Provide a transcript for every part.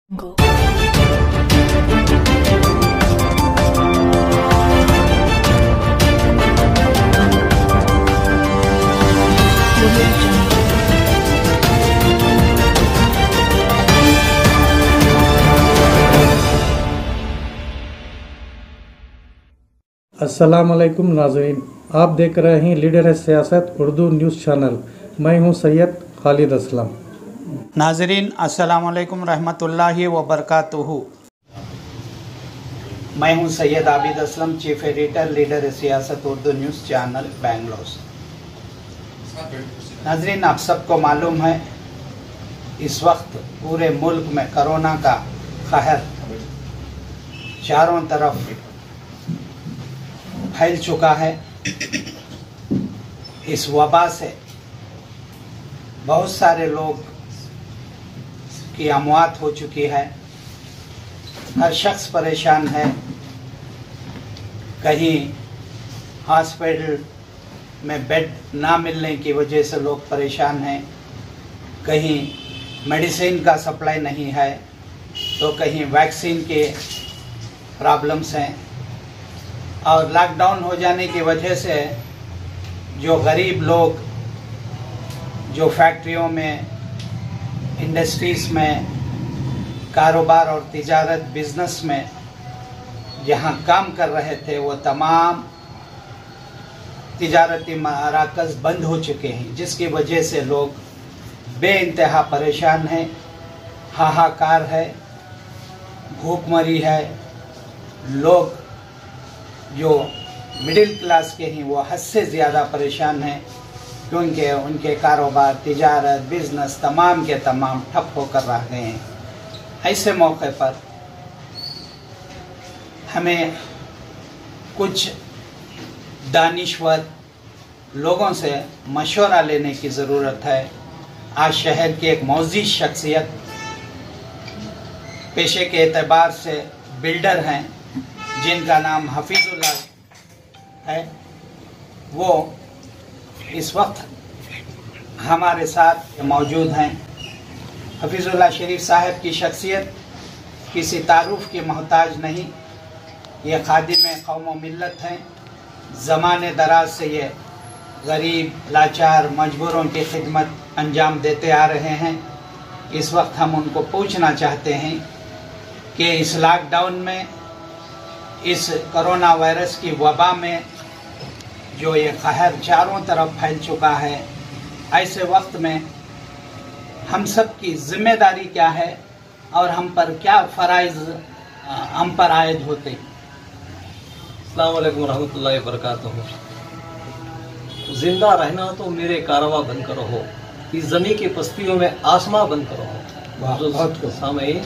अस्सलाम वालेकुम नाज़रीन, आप देख रहे हैं लीडर है सियासत उर्दू न्यूज़ चैनल। मैं हूं सैयद खालिद असलम। नाज़रीन अस्सलाम वालेकुम रहमतुल्लाहि व बरकातुहू। मैं हूं Syed Abid Aslam, chief editor leader है सियासत उर्दू न्यूज़ चैनल बेंगलोर। नाज़रीन, आप सबको मालूम है इस वक्त पूरे मुल्क में कोरोना का कहर चारों तरफ फैल चुका है। इस वबा से बहुत सारे लोग की अमवात हो चुकी है। हर शख्स परेशान है। कहीं हॉस्पिटल में बेड ना मिलने की वजह से लोग परेशान हैं, कहीं मेडिसिन का सप्लाई नहीं है, तो कहीं वैक्सीन के प्रॉब्लम्स हैं। और लॉकडाउन हो जाने की वजह से जो गरीब लोग जो फैक्ट्रियों में, इंडस्ट्रीज़ में, कारोबार और तिजारत बिजनेस में जहां काम कर रहे थे, वो तमाम तिजारती मराकज़ बंद हो चुके हैं, जिसकी वजह से लोग बेइंतहा परेशान हैं। हाहाकार है, भूखमरी है। लोग जो मिडिल क्लास के हैं वो हद से ज़्यादा परेशान हैं, क्योंकि उनके कारोबार, तिजारत, बिजनेस तमाम के तमाम ठप होकर रह गए हैं। ऐसे मौके पर हमें कुछ दानिश्वर लोगों से मशवरा लेने की ज़रूरत है। आज शहर की एक मौज़ी शख्सियत, पेशे के एतबार से बिल्डर हैं, जिनका नाम हफीजुल्लाह है, वो इस वक्त हमारे साथ मौजूद हैं। हफीजुल्लाह शरीफ साहब की शख्सियत किसी तारुफ की मोहताज नहीं। ये खादिम कौम व मिल्लत हैं। ज़माने दराज से ये गरीब, लाचार, मजबूरों की खिदमत अंजाम देते आ रहे हैं। इस वक्त हम उनको पूछना चाहते हैं कि इस लॉकडाउन में, इस कोरोना वायरस की वबा में जो ये कहर चारों तरफ फैल चुका है, ऐसे वक्त में हम सब की जिम्मेदारी क्या है और हम पर क्या फ़राइज़ हम पर आयद होते हैं। अस्सलाम वालेकुम रहमतुल्लाहि व बरकातुहू। जिंदा रहना तो मेरे कारवा बनकर रहो, इस ज़मीन की पस्तियों में आसमां बनकर रहो। बहुत सामईन,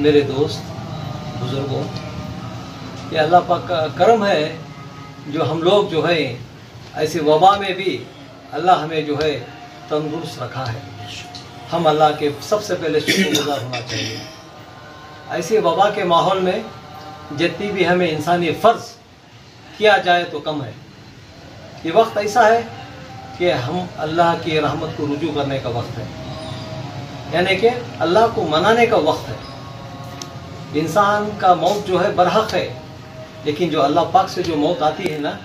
मेरे दोस्त, बुजुर्गों, ये अल्लाह पाक का करम है जो हम लोग जो है ऐसी वबा में भी अल्लाह हमें जो है तंदुरुस्त रखा है। हम अल्लाह के सबसे पहले शुक्रगुजार होना चाहिए। ऐसी वबा के माहौल में जितनी भी हमें इंसानी फ़र्ज किया जाए तो कम है। ये वक्त ऐसा है कि हम अल्लाह की रहमत को रुजू करने का वक्त है, यानी कि अल्लाह को मनाने का वक्त है। इंसान का मौत जो है बरहक है, लेकिन जो अल्लाह पाक से जो मौत आती है ना,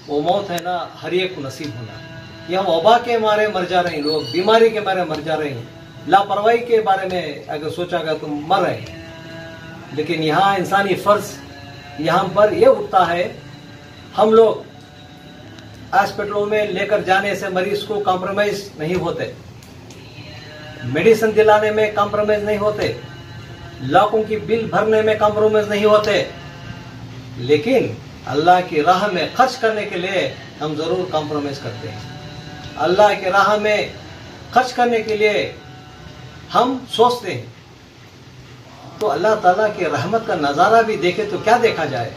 वो मौत है ना हर एक को नसीब होना। यहाँ वबा के मारे मर जा रहे हैं लोग, बीमारी के मारे मर जा रहे हैं, लापरवाही के बारे में अगर सोचा गया तो मर रहे हैं। लेकिन यहाँ इंसानी फ़र्ज यहाँ पर यह उठता है, हम लोग हॉस्पिटलों में लेकर जाने से मरीज को कॉम्प्रोमाइज़ नहीं होते, मेडिसिन दिलाने में कॉम्प्रोमाइज़ नहीं होते, लाखों की बिल भरने में कॉम्प्रोमाइज़ नहीं होते, लेकिन अल्लाह की राह में खर्च करने के लिए हम ज़रूर कॉम्प्रोमाइज़ करते हैं। अल्लाह की राह में खर्च करने के लिए हम सोचते हैं। तो अल्लाह ताला की रहमत का नज़ारा भी देखे तो क्या देखा जाए।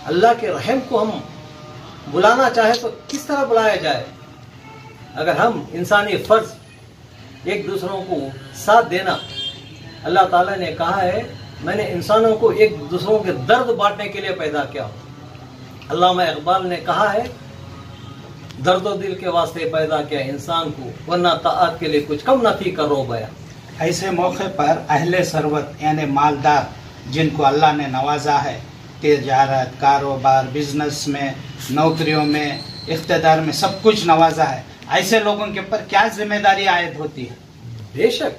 अल्लाह के रहम को हम बुलाना चाहे तो किस तरह बुलाया जाए। अगर हम इंसानी फ़र्ज एक दूसरों को साथ देना, अल्लाह ताला ने कहा है मैंने इंसानों को एक दूसरों के दर्द बांटने के लिए पैदा किया। अल्लामा इकबाल ने कहा है दर्द दिल के वास्ते पैदा किया इंसान को, वरना ताअत के लिए कुछ कम न थी करो बया। ऐसे मौके पर अहले सरवत यानी मालदार जिनको अल्लाह ने नवाजा है, तिजारत, कारोबार, बिजनेस में, नौकरियों में, इख्तिदार में सब कुछ नवाजा है, ऐसे लोगों के ऊपर क्या जिम्मेदारी आयद होती है? बेशक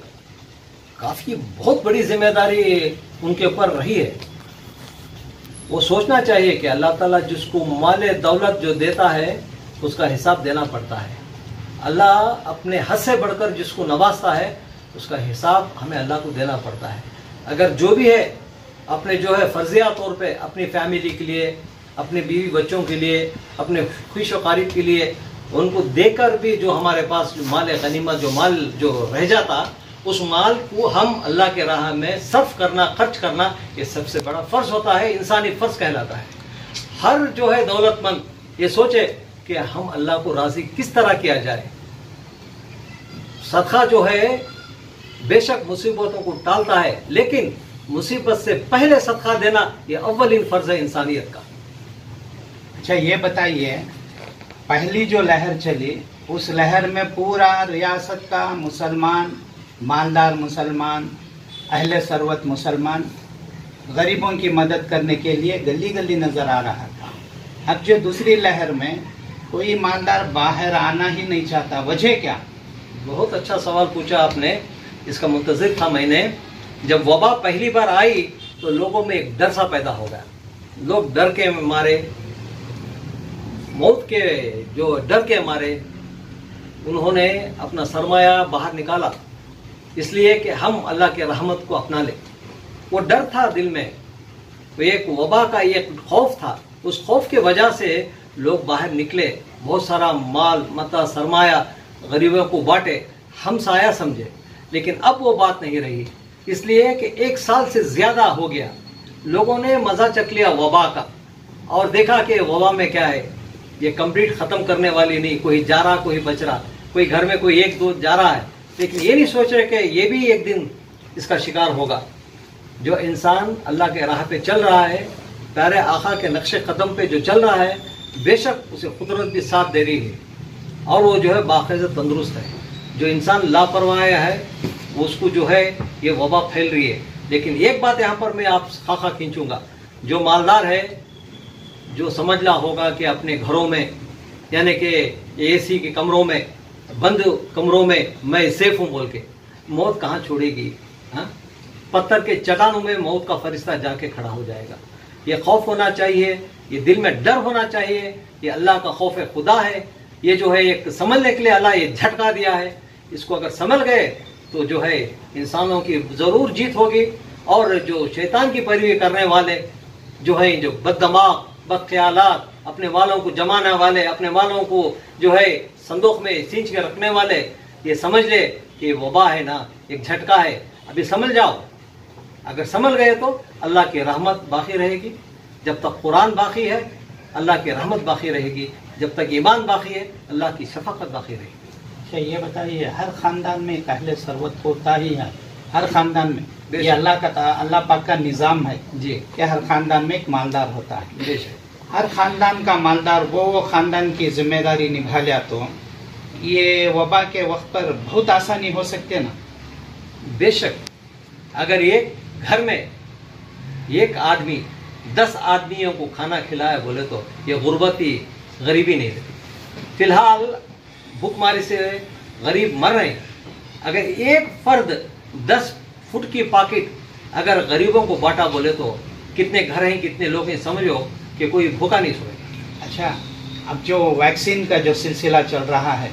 काफी बहुत बड़ी जिम्मेदारी उनके ऊपर रही है। वो सोचना चाहिए कि अल्लाह ताला जिसको माल दौलत जो देता है उसका हिसाब देना पड़ता है। अल्लाह अपने हद से बढ़कर जिसको नवाजता है उसका हिसाब हमें अल्लाह को देना पड़ता है। अगर जो भी है अपने जो है फर्जिया तौर पे अपनी फैमिली के लिए, अपने बीवी बच्चों के लिए, अपने खुश व कारिब के लिए, उनको देकर भी जो हमारे पास माल गनीमत जो माल जो रह जाता, उस माल को हम अल्लाह के राह में सर्फ करना, खर्च करना, ये सबसे बड़ा फर्ज होता है, इंसानी फर्ज कहलाता है। हर जो है दौलतमंद ये सोचे कि हम अल्लाह को राजी किस तरह किया जाए। सदका जो है बेशक मुसीबतों को टालता है, लेकिन मुसीबत से पहले सदका देना ये अव्वलीन फर्ज है इंसानियत का। अच्छा ये बताइए, पहली जो लहर चली उस लहर में पूरा रियासत का मुसलमान, मालदार मुसलमान, अहले सरवत मुसलमान गरीबों की मदद करने के लिए गली गली नजर आ रहा था। अब जो दूसरी लहर में कोई मालदार बाहर आना ही नहीं चाहता, वजह क्या? बहुत अच्छा सवाल पूछा आपने, इसका मुंतज़िर था मैंने। जब वबा पहली बार आई तो लोगों में एक डर सा पैदा हो गया। लोग डर के मारे, मौत के जो डर के मारे, उन्होंने अपना सरमाया बाहर निकाला, इसलिए कि हम अल्लाह के रहमत को अपना ले। वो डर था दिल में, वो एक वबा का एक खौफ था। उस खौफ की वजह से लोग बाहर निकले, बहुत सारा माल मता सरमाया गरीबों को बांटे, हम साया समझे। लेकिन अब वो बात नहीं रही, इसलिए कि 1 साल से ज्यादा हो गया लोगों ने मजा चख लिया वबा का, और देखा कि वबा में क्या है, ये कंप्लीट खत्म करने वाली नहीं, कोई जा रहा कोई बच रहा, कोई घर में कोई 1-2 जा रहा है, लेकिन ये नहीं सोच रहे कि ये भी एक दिन इसका शिकार होगा। जो इंसान अल्लाह के राह पे चल रहा है, प्यारे आका के नक्शे कदम पे जो चल रहा है, बेशक उसे कुदरत भी साथ दे रही है और वो जो है बाकायदा तंदुरुस्त है। जो इंसान लापरवाह है उसको जो है ये वबा फैल रही है। लेकिन एक बात यहाँ पर मैं आप खाखा खींचूंगा, जो मालदार है, जो समझना होगा कि अपने घरों में यानी कि एसी के कमरों में, बंद कमरों में मैं सेफ हूँ बोल के, मौत कहाँ छोड़ेगी? हाँ, पत्थर के चट्टानों में मौत का फरिश्ता जाके खड़ा हो जाएगा। ये खौफ होना चाहिए, ये दिल में डर होना चाहिए, ये अल्लाह का खौफ खुदा है। ये जो है एक समझने के लिए अल्लाह ये झटका दिया है, इसको अगर समझ गए तो जो है इंसानों की जरूर जीत होगी। और जो शैतान की पैरवी करने वाले जो है, जो बददिमाग, बदख्यालात, अपने वालों को जमाने वाले, अपने वालों को जो है संदूक में सींच के रखने वाले, ये समझ ले कि वबा है ना, एक झटका है, अभी समझ जाओ। अगर समझ गए तो अल्लाह की रहमत बाकी रहेगी। जब तक कुरान बाकी है अल्लाह की रहमत बाकी रहेगी, जब तक ईमान बाकी है अल्लाह की शफाकत बाकी रहेगी। अच्छा ये बताइए, हर खानदान में एक अहले सरवत होता ही है, हर खानदान में, ये अल्लाह पाक का निज़ाम है जी कि हर खानदान में एक मालदार होता है। बेशक हर खानदान का मालदार वो खानदान की जिम्मेदारी निभा लिया तो ये वबा के वक्त पर बहुत आसानी हो सकती है ना? बेशक अगर एक घर में एक आदमी 10 आदमियों को खाना खिलाया बोले तो ये गुर्बती गरीबी नहीं रहती। फिलहाल भूखमारी से गरीब मर रहे हैं। अगर एक फर्द 10 फुट की पॉकेट अगर गरीबों को बांटा बोले तो कितने घर हैं, कितने लोग हैं, समझो कि कोई भूखा नहीं सोएगा। अच्छा, अब जो वैक्सीन का जो सिलसिला चल रहा है,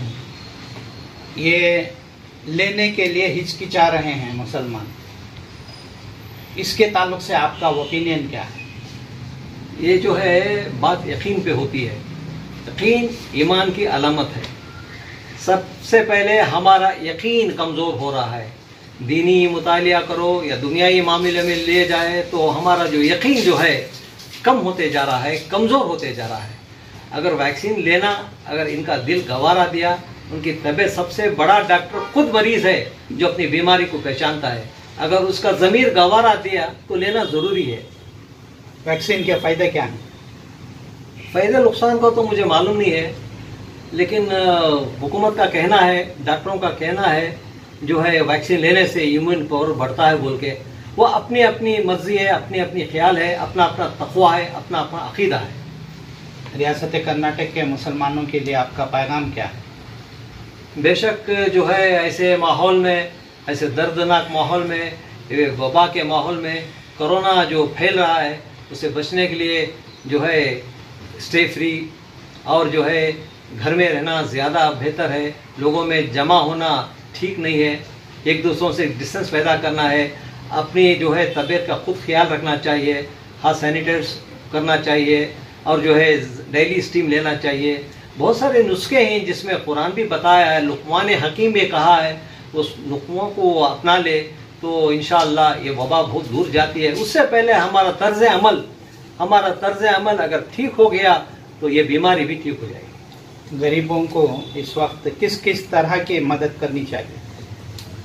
ये लेने के लिए हिचकिचा रहे हैं मुसलमान, इसके ताल्लुक से आपका ओपिनियन क्या है? ये जो है बात यकीन पे होती है। यकीन ईमान की अलामत है। सबसे पहले हमारा यकीन कमज़ोर हो रहा है। दीनी मुतालिया करो या दुनियाई मामले में ले जाए तो हमारा जो यकीन जो है कम होते जा रहा है, कमज़ोर होते जा रहा है। अगर वैक्सीन लेना, अगर इनका दिल गवारा दिया, उनकी तबीयत, सबसे बड़ा डॉक्टर खुद मरीज़ है जो अपनी बीमारी को पहचानता है, अगर उसका ज़मीर गवारा दिया तो लेना ज़रूरी है। वैक्सीन के फ़ायदे क्या हैं? फ़ायदे नुकसान का तो मुझे मालूम नहीं है, लेकिन हुकूमत का कहना है, डॉक्टरों का कहना है جو ہے ویکسین لینے سے ایمیون پاور بڑھتا ہے بول کے، وہ اپنی اپنی مرضی ہے، اپنی اپنی خیال ہے، اپنا اپنا تقویٰ ہے، اپنا اپنا عقیدہ ہے۔ ریاست کرناٹک کے مسلمانوں کے لیے آپ کا پیغام کیا ہے؟ بے شک جو ہے ایسے ماحول میں، ایسے دردناک ماحول میں، وبا کے ماحول میں کرونا جو پھیل رہا ہے اسے بچنے کے لیے جو ہے اسٹے فری اور جو ہے گھر میں رہنا زیادہ بہتر ہے۔ لوگوں میں جمع ہونا ٹھیک نہیں ہے، ایک دوسروں سے ڈسٹنس پیدا کرنا ہے، اپنی جو ہے طبیعت کا خود خیال رکھنا چاہیے، ہاتھ سینیٹائز کرنا چاہیے اور جو ہے ڈیلی اسٹیم لینا چاہیے۔ بہت سارے نسخے ہیں جس میں قرآن بھی بتایا ہے، لقمان حکیم بھی کہا ہے، اس نسخوں کو اپنا لے تو انشاءاللہ یہ وبا بہت دور جاتی ہے۔ اس سے پہلے ہمارا طرز عمل اگر ٹھیک ہو گیا تو یہ بیماری بھی ٹھیک ہو جائے گی۔ غریبوں کو اس وقت کس طرح کی مدد کرنی چاہیے؟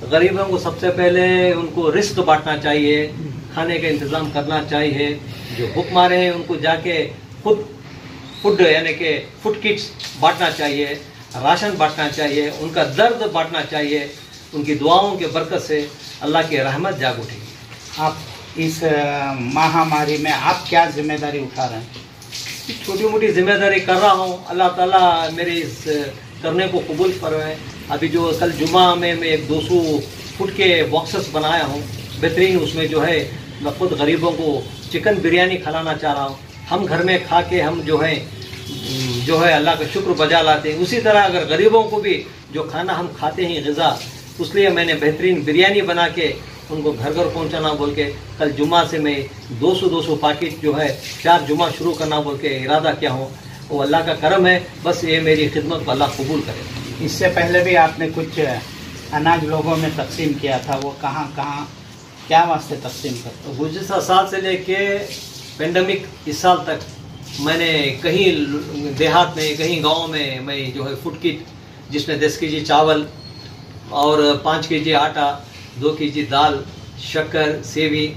غریبوں کو سب سے پہلے ان کو رزق بانٹنا چاہیے، کھانے کا انتظام کرنا چاہیے، جو بھوک مارے ہیں ان کو جا کے خود فوڈ یعنی کہ فوڈ کٹس بانٹنا چاہیے، راشن بانٹنا چاہیے، ان کا درد بانٹنا چاہیے۔ ان کی دعاؤں کے برکت سے اللہ کی رحمت جاگ اٹھے گی۔ آپ اس مہاماری میں آپ کیا ذمہ داری اٹھا رہے ہیں؟ چھوٹی موٹی ذمہ داری کر رہا ہوں، اللہ تعالیٰ میرے اس کرنے کو قبول فرمائے۔ ابھی جو کل جمعہ میں ایک 200 فٹ کے باکسز بنایا ہوں بہترین، اس میں جو ہے میں خود غریبوں کو چکن بریانی کھلانا چاہ رہا ہوں۔ ہم گھر میں کھا کے ہم جو ہے اللہ کا شکر بجا لاتے ہیں، اسی طرح اگر غریبوں کو بھی جو کھانا ہم کھاتے ہیں غذا، اس لیے میں نے بہترین بریانی بنا کے ان کو گھر گھر پہنچانا بول کے کل جمعہ سے میں 200 پاکٹ جو ہے 4 جمعہ شروع کرنا بول کے ارادہ کیا ہوں۔ وہ اللہ کا کرم ہے، بس یہ میری خدمت کو اللہ قبول کرے۔ اس سے پہلے بھی آپ نے کچھ اناج لوگوں میں تقسیم کیا تھا، وہ کہاں کیا واسطے تقسیم کرتے؟ گزشتہ سال سے لے کے پینڈیمک اس سال تک میں نے کہیں دیہات میں کہیں گاؤں میں جو ہے فوڈ کٹ جس میں 10 کے جی چاول اور 5 کے جی آٹا، 2 کے جی دال، شکر، سیوی،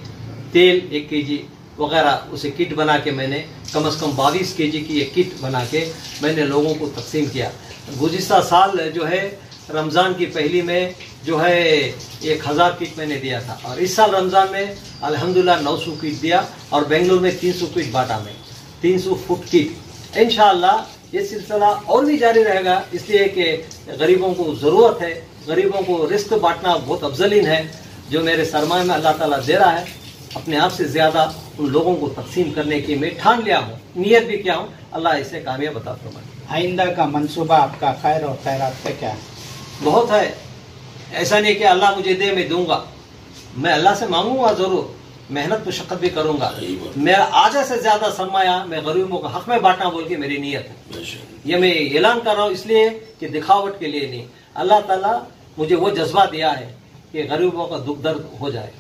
تیل 1 کے جی وغیرہ اسے کٹ بنا کے میں نے کم از کم 22 کے جی کی ایک کٹ بنا کے میں نے لوگوں کو تقسیم کیا۔ گزشتہ سال جو ہے رمضان کی پہلی میں جو ہے 1000 کٹ میں نے دیا تھا، اور اس سال رمضان میں الحمدللہ 900 کٹ دیا، اور بنگلور میں 300 کٹ بانٹا میں 300 فٹ کٹ۔ انشاءاللہ یہ سلسلہ اور بھی جاری رہے گا، اس لیے کہ غریبوں کو ضرورت ہے، غریبوں کو رزق بانٹنا بہت افضلین ہے۔ جو میرے سرمایہ میں اللہ تعالیٰ دے رہا ہے، اپنے آپ سے زیادہ ان لوگوں کو تقسیم کرنے کی میں ٹھان لیا ہوں، نیت بھی کیا ہوں، اللہ اسے کامیاب عطا فرمائے۔ آئندہ کا منصوبہ آپ کا خیر اور خیرات کا کیا ہے؟ بہت ہے، ایسا نہیں کہ اللہ مجھے دے میں دوں گا، میں اللہ سے مانگوں گا ضرور، محنت مشقت بھی کروں گا، میرا آدھے سے زیادہ سرمایہ میں غریبوں کا حق میں بانٹنا بول کے میری نیت ہے۔ یہ میں اعلان کر رہا ہوں اس لیے کہ دکھاوٹ کے لیے نہیں، اللہ تعالیٰ مجھے وہ جذبہ دیا ہے کہ غریبوں کا دکھ درد ہو جائے۔